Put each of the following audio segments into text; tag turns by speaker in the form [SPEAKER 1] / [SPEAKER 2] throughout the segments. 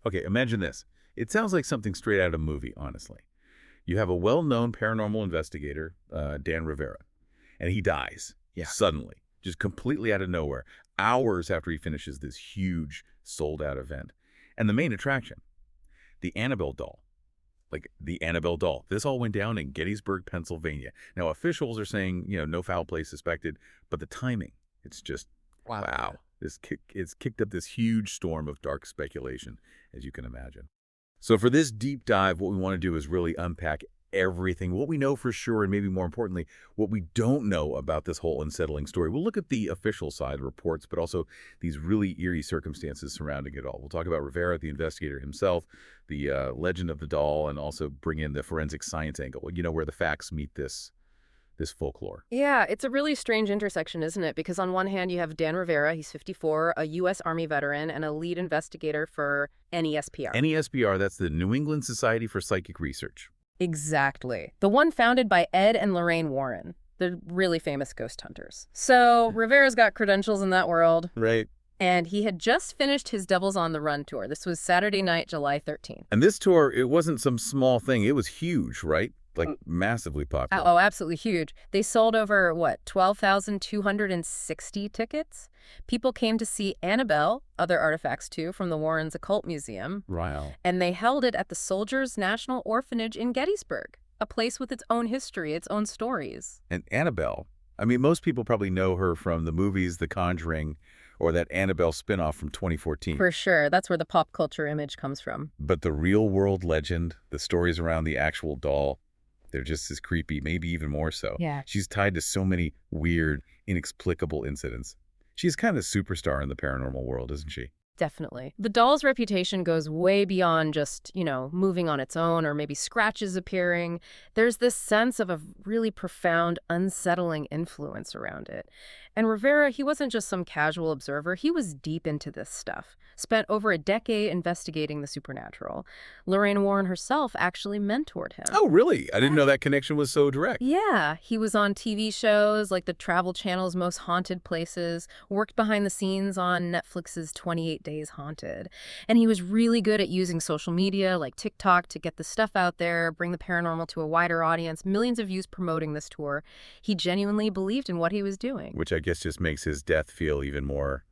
[SPEAKER 1] Okay, imagine this. It sounds like something straight out of a movie, honestly. You have a well-known paranormal investigator, Dan Rivera, and he dies suddenly, just completely out of nowhere, hours after he finishes this huge sold-out event. And the main attraction, the Annabelle doll. Like, the Annabelle doll. This all went down in Gettysburg, Pennsylvania. Now, officials are saying, no foul play suspected, but the timing, it's just, wow. It's kicked up this huge storm of dark speculation, as you can imagine. So for this deep dive, what we want to do is really unpack everything, what we know for sure, and maybe more importantly, what we don't know about this whole unsettling story. We'll look at the official side reports, but also these really eerie circumstances surrounding it all. We'll talk about Rivera, the investigator himself, the legend of the doll, and also bring in the forensic science angle, where the facts meet this folklore.
[SPEAKER 2] Yeah, it's a really strange intersection, isn't it? Because on one hand, you have Dan Rivera, he's 54, a U.S. Army veteran, and a lead investigator for NESPR.
[SPEAKER 1] NESPR, that's the New England Society for Psychic Research.
[SPEAKER 2] Exactly. The one founded by Ed and Lorraine Warren, the really famous ghost hunters. So Rivera's got credentials in that world.
[SPEAKER 1] Right.
[SPEAKER 2] And he had just finished his Devils on the Run tour. This was Saturday night, July 13th.
[SPEAKER 1] And this tour, it wasn't some small thing. It was huge, right? Like, massively popular.
[SPEAKER 2] Oh, absolutely huge. They sold over, 12,260 tickets? People came to see Annabelle, other artifacts too, from the Warrens' Occult Museum.
[SPEAKER 1] Wow.
[SPEAKER 2] And they held it at the Soldiers' National Orphanage in Gettysburg, a place with its own history, its own stories.
[SPEAKER 1] And Annabelle, most people probably know her from the movies The Conjuring or that Annabelle spinoff from 2014.
[SPEAKER 2] For sure. That's where the pop culture image comes from.
[SPEAKER 1] But the real-world legend, the stories around the actual doll, they're just as creepy, maybe even more so.
[SPEAKER 2] Yeah.
[SPEAKER 1] She's tied to so many weird, inexplicable incidents. She's kind of a superstar in the paranormal world, isn't she?
[SPEAKER 2] Definitely. The doll's reputation goes way beyond just, moving on its own or maybe scratches appearing. There's this sense of a really profound, unsettling influence around it. And Rivera, he wasn't just some casual observer. He was deep into this stuff. Spent over a decade investigating the supernatural. Lorraine Warren herself actually mentored him.
[SPEAKER 1] Oh, really? I didn't know that connection was so direct.
[SPEAKER 2] Yeah. He was on TV shows like the Travel Channel's Most Haunted Places, worked behind the scenes on Netflix's 28 Days Haunted. And he was really good at using social media like TikTok to get the stuff out there, bring the paranormal to a wider audience, millions of views promoting this tour. He genuinely believed in what he was doing.
[SPEAKER 1] Which I guess just makes his death feel even more,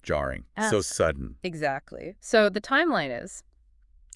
[SPEAKER 1] jarring. So sudden.
[SPEAKER 2] Exactly. So the timeline is,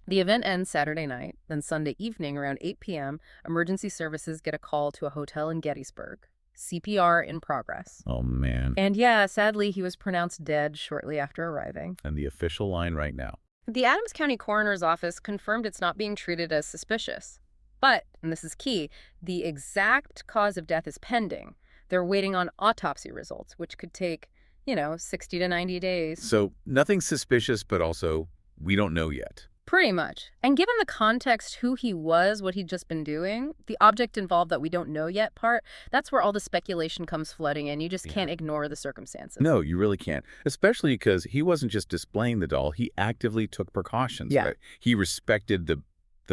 [SPEAKER 2] the event ends Saturday night, then Sunday evening around 8 p.m., emergency services get a call to a hotel in Gettysburg. CPR in progress.
[SPEAKER 1] Oh, man.
[SPEAKER 2] And yeah, sadly, he was pronounced dead shortly after arriving.
[SPEAKER 1] And the official line right now.
[SPEAKER 2] The Adams County Coroner's Office confirmed it's not being treated as suspicious. But, and this is key, the exact cause of death is pending. They're waiting on autopsy results, which could take 60 to 90 days.
[SPEAKER 1] So nothing suspicious, but also we don't know yet.
[SPEAKER 2] Pretty much. And given the context, who he was, what he'd just been doing, the object involved that we don't know yet part, that's where all the speculation comes flooding in. You just can't ignore the circumstances.
[SPEAKER 1] No, you really can't. Especially because he wasn't just displaying the doll. He actively took precautions.
[SPEAKER 2] Yeah.
[SPEAKER 1] Right? He respected the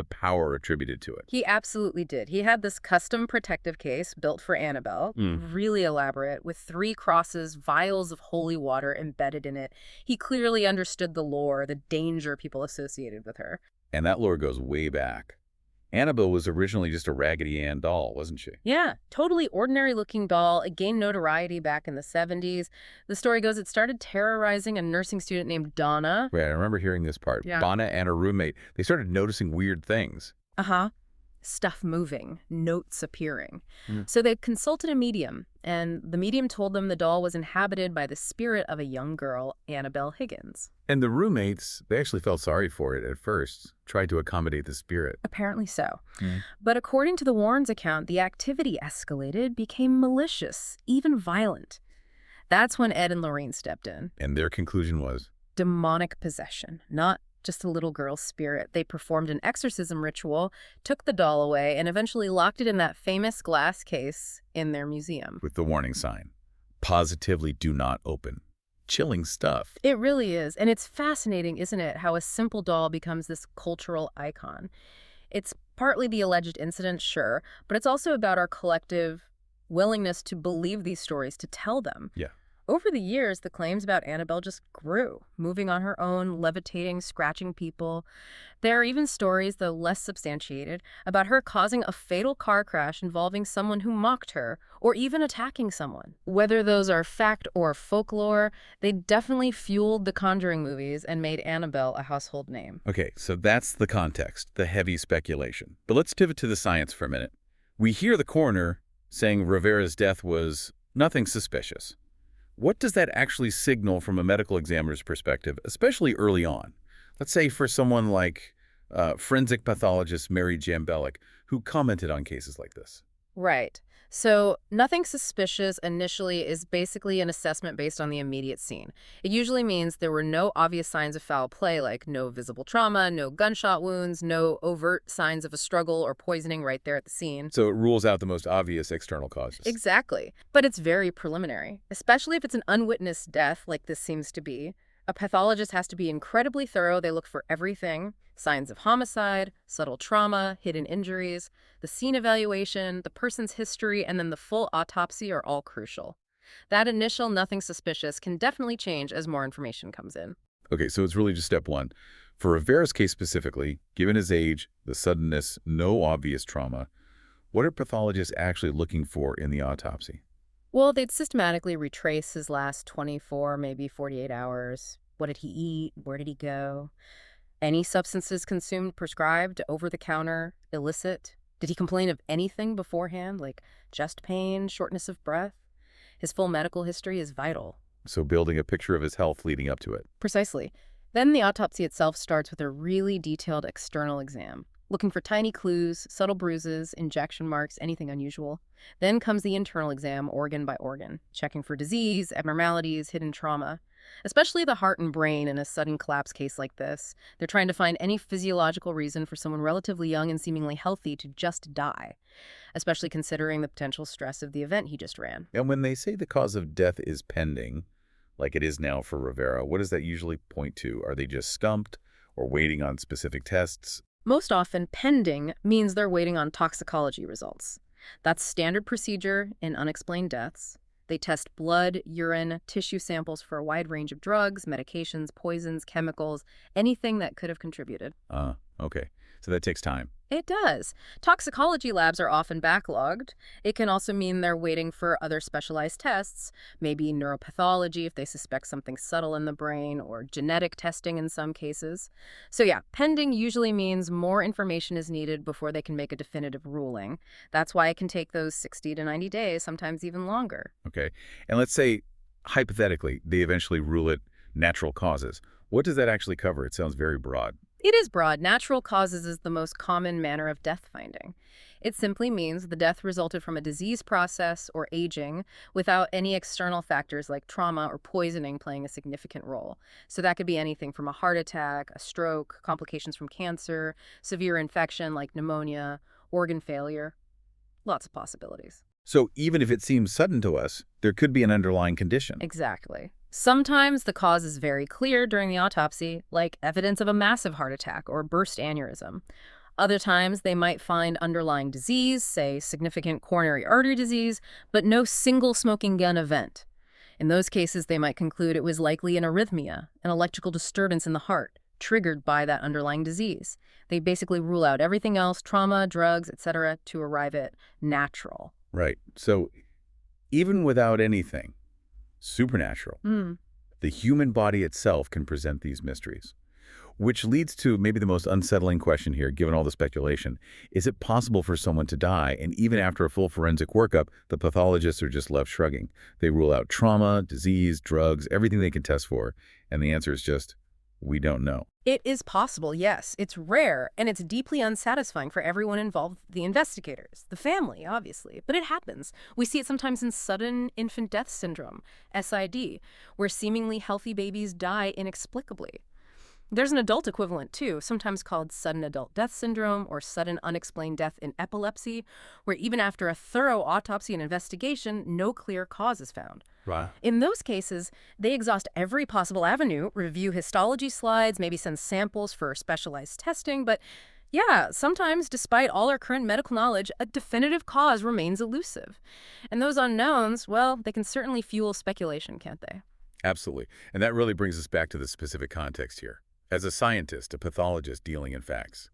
[SPEAKER 1] power attributed to it.
[SPEAKER 2] He absolutely did. He had this custom protective case built for Annabelle, really elaborate, with 3 crosses, vials of holy water embedded in it. He clearly understood the lore, the danger people associated with her.
[SPEAKER 1] And that lore goes way back. Annabelle was originally just a Raggedy Ann doll, wasn't she?
[SPEAKER 2] Yeah, totally ordinary-looking doll. It gained notoriety back in the 70s. The story goes it started terrorizing a nursing student named Donna.
[SPEAKER 1] Right, I remember hearing this part.
[SPEAKER 2] Yeah.
[SPEAKER 1] Donna and her roommate, they started noticing weird things.
[SPEAKER 2] Uh-huh. Stuff moving, notes appearing. So they consulted a medium, and the medium told them the doll was inhabited by the spirit of a young girl, Annabelle Higgins.
[SPEAKER 1] And the roommates, they actually felt sorry for it at first, tried to accommodate the spirit.
[SPEAKER 2] Apparently so. But according to the Warrens' account, the activity escalated, became malicious, even violent. That's when Ed and Lorraine stepped in.
[SPEAKER 1] And their conclusion was?
[SPEAKER 2] Demonic possession, not just a little girl's spirit. They performed an exorcism ritual, took the doll away, and eventually locked it in that famous glass case in their museum.
[SPEAKER 1] With the warning sign, positively do not open. Chilling stuff.
[SPEAKER 2] It really is. And it's fascinating, isn't it, how a simple doll becomes this cultural icon. It's partly the alleged incident, sure, but it's also about our collective willingness to believe these stories, to tell them.
[SPEAKER 1] Yeah.
[SPEAKER 2] Over the years, the claims about Annabelle just grew, moving on her own, levitating, scratching people. There are even stories, though less substantiated, about her causing a fatal car crash involving someone who mocked her, or even attacking someone. Whether those are fact or folklore, they definitely fueled the Conjuring movies and made Annabelle a household name.
[SPEAKER 1] Okay, so that's the context, the heavy speculation. But let's pivot to the science for a minute. We hear the coroner saying Rivera's death was nothing suspicious. What does that actually signal from a medical examiner's perspective, especially early on? Let's say for someone like forensic pathologist Mary Jambelic, who commented on cases like this.
[SPEAKER 2] Right. So nothing suspicious initially is basically an assessment based on the immediate scene. It usually means there were no obvious signs of foul play, like no visible trauma, no gunshot wounds, no overt signs of a struggle or poisoning right there at the scene.
[SPEAKER 1] So it rules out the most obvious external causes.
[SPEAKER 2] Exactly. But it's very preliminary, especially if it's an unwitnessed death like this seems to be. A pathologist has to be incredibly thorough. They look for everything: signs of homicide, subtle trauma, hidden injuries, the scene evaluation, the person's history, and then the full autopsy are all crucial. That initial nothing suspicious can definitely change as more information comes in.
[SPEAKER 1] Okay, so it's really just step one. For Rivera's case specifically, given his age, the suddenness, no obvious trauma, what are pathologists actually looking for in the autopsy?
[SPEAKER 2] Well, they'd systematically retrace his last 24, maybe 48 hours. What did he eat? Where did he go? Any substances consumed, prescribed, over-the-counter, illicit? Did he complain of anything beforehand, like chest pain, shortness of breath? His full medical history is vital.
[SPEAKER 1] So building a picture of his health leading up to it.
[SPEAKER 2] Precisely. Then the autopsy itself starts with a really detailed external exam, looking for tiny clues, subtle bruises, injection marks, anything unusual. Then comes the internal exam, organ by organ, checking for disease, abnormalities, hidden trauma. Especially the heart and brain in a sudden collapse case like this. They're trying to find any physiological reason for someone relatively young and seemingly healthy to just die, especially considering the potential stress of the event he just ran.
[SPEAKER 1] And when they say the cause of death is pending, like it is now for Rivera, what does that usually point to? Are they just stumped or waiting on specific tests?
[SPEAKER 2] Most often, pending means they're waiting on toxicology results. That's standard procedure in unexplained deaths. They test blood, urine, tissue samples for a wide range of drugs, medications, poisons, chemicals, anything that could have contributed.
[SPEAKER 1] Okay. So that takes time.
[SPEAKER 2] It does. Toxicology labs are often backlogged. It can also mean they're waiting for other specialized tests, maybe neuropathology if they suspect something subtle in the brain, or genetic testing in some cases. So yeah, pending usually means more information is needed before they can make a definitive ruling. That's why it can take those 60 to 90 days, sometimes even longer.
[SPEAKER 1] Okay. And let's say, hypothetically, they eventually rule it natural causes. What does that actually cover? It sounds very broad.
[SPEAKER 2] It is broad. Natural causes is the most common manner of death finding. It simply means the death resulted from a disease process or aging without any external factors like trauma or poisoning playing a significant role. So that could be anything from a heart attack, a stroke, complications from cancer, severe infection like pneumonia, organ failure. Lots of possibilities.
[SPEAKER 1] So even if it seems sudden to us, there could be an underlying condition.
[SPEAKER 2] Exactly. Sometimes the cause is very clear during the autopsy, like evidence of a massive heart attack or burst aneurysm. Other times they might find underlying disease, say significant coronary artery disease, but no single smoking gun event. In those cases, they might conclude it was likely an arrhythmia, an electrical disturbance in the heart, triggered by that underlying disease. They basically rule out everything else, trauma, drugs, etc., to arrive at natural.
[SPEAKER 1] Right. So even without anything supernatural, the human body itself can present these mysteries. Which leads to maybe the most unsettling question here, given all the speculation. Is it possible for someone to die, and even after a full forensic workup, the pathologists are just left shrugging? They rule out trauma, disease, drugs, everything they can test for, and the answer is just, we don't know.
[SPEAKER 2] It is possible, yes. It's rare, and it's deeply unsatisfying for everyone involved, the investigators, the family, obviously. But it happens. We see it sometimes in sudden infant death syndrome, SID, where seemingly healthy babies die inexplicably. There's an adult equivalent, too, sometimes called sudden adult death syndrome or sudden unexplained death in epilepsy, where even after a thorough autopsy and investigation, no clear cause is found.
[SPEAKER 1] Right.
[SPEAKER 2] In those cases, they exhaust every possible avenue, review histology slides, maybe send samples for specialized testing, but Yeah, sometimes, despite all our current medical knowledge, a definitive cause remains elusive. And those unknowns, well, they can certainly fuel speculation, can't they?
[SPEAKER 1] Absolutely. And that really brings us back to the specific context here. As a scientist, a pathologist dealing in facts,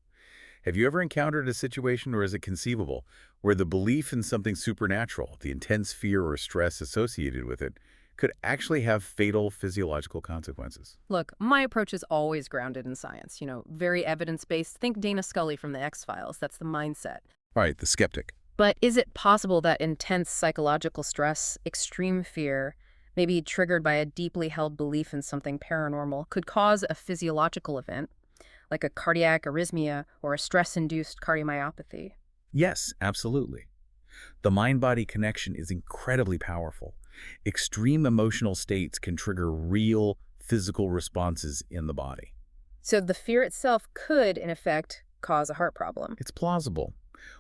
[SPEAKER 1] have you ever encountered a situation, or is it conceivable, where the belief in something supernatural, the intense fear or stress associated with it, could actually have fatal physiological consequences?
[SPEAKER 2] Look, my approach is always grounded in science, very evidence-based. Think Dana Scully from the X-Files. That's the mindset.
[SPEAKER 1] All right, the skeptic.
[SPEAKER 2] But is it possible that intense psychological stress, extreme fear, maybe triggered by a deeply held belief in something paranormal, could cause a physiological event, like a cardiac arrhythmia or a stress-induced cardiomyopathy?
[SPEAKER 1] Yes, absolutely. The mind-body connection is incredibly powerful. Extreme emotional states can trigger real physical responses in the body.
[SPEAKER 2] So the fear itself could, in effect, cause a heart problem.
[SPEAKER 1] It's plausible.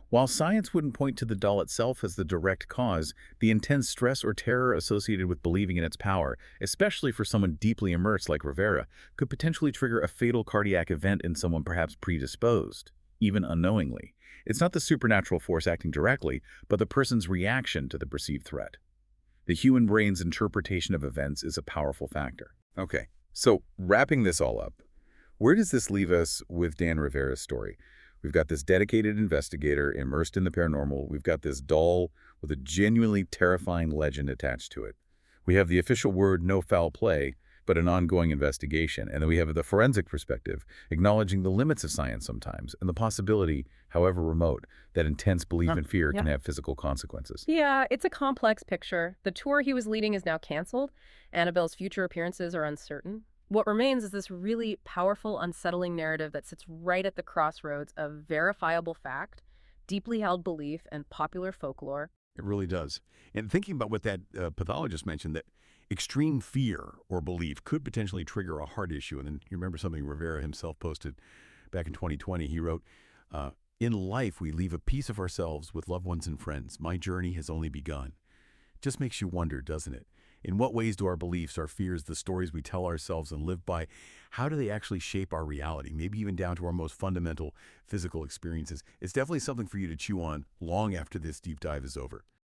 [SPEAKER 1] While science wouldn't point to the doll itself as the direct cause, the intense stress or terror associated with believing in its power, especially for someone deeply immersed like Rivera, could potentially trigger a fatal cardiac event in someone perhaps predisposed, even unknowingly. It's not the supernatural force acting directly, but the person's reaction to the perceived threat. The human brain's interpretation of events is a powerful factor. Okay, so wrapping this all up, where does this leave us with Dan Rivera's story? We've got this dedicated investigator immersed in the paranormal. We've got this doll with a genuinely terrifying legend attached to it. We have the official word, no foul play, but an ongoing investigation. And then we have the forensic perspective, acknowledging the limits of science sometimes, and the possibility, however remote, that intense belief and fear can have physical consequences.
[SPEAKER 2] Yeah, it's a complex picture. The tour he was leading is now canceled. Annabelle's future appearances are uncertain. What remains is this really powerful, unsettling narrative that sits right at the crossroads of verifiable fact, deeply held belief, and popular folklore.
[SPEAKER 3] It really does. And thinking about what that pathologist mentioned, that extreme fear or belief could potentially trigger a heart issue. And then you remember something Rivera himself posted back in 2020. He wrote, in life, we leave a piece of ourselves with loved ones and friends. My journey has only begun. Just makes you wonder, doesn't it? In what ways do our beliefs, our fears, the stories we tell ourselves and live by, how do they actually shape our reality, maybe even down to our most fundamental physical experiences? It's definitely something for you to chew on long after this deep dive is over.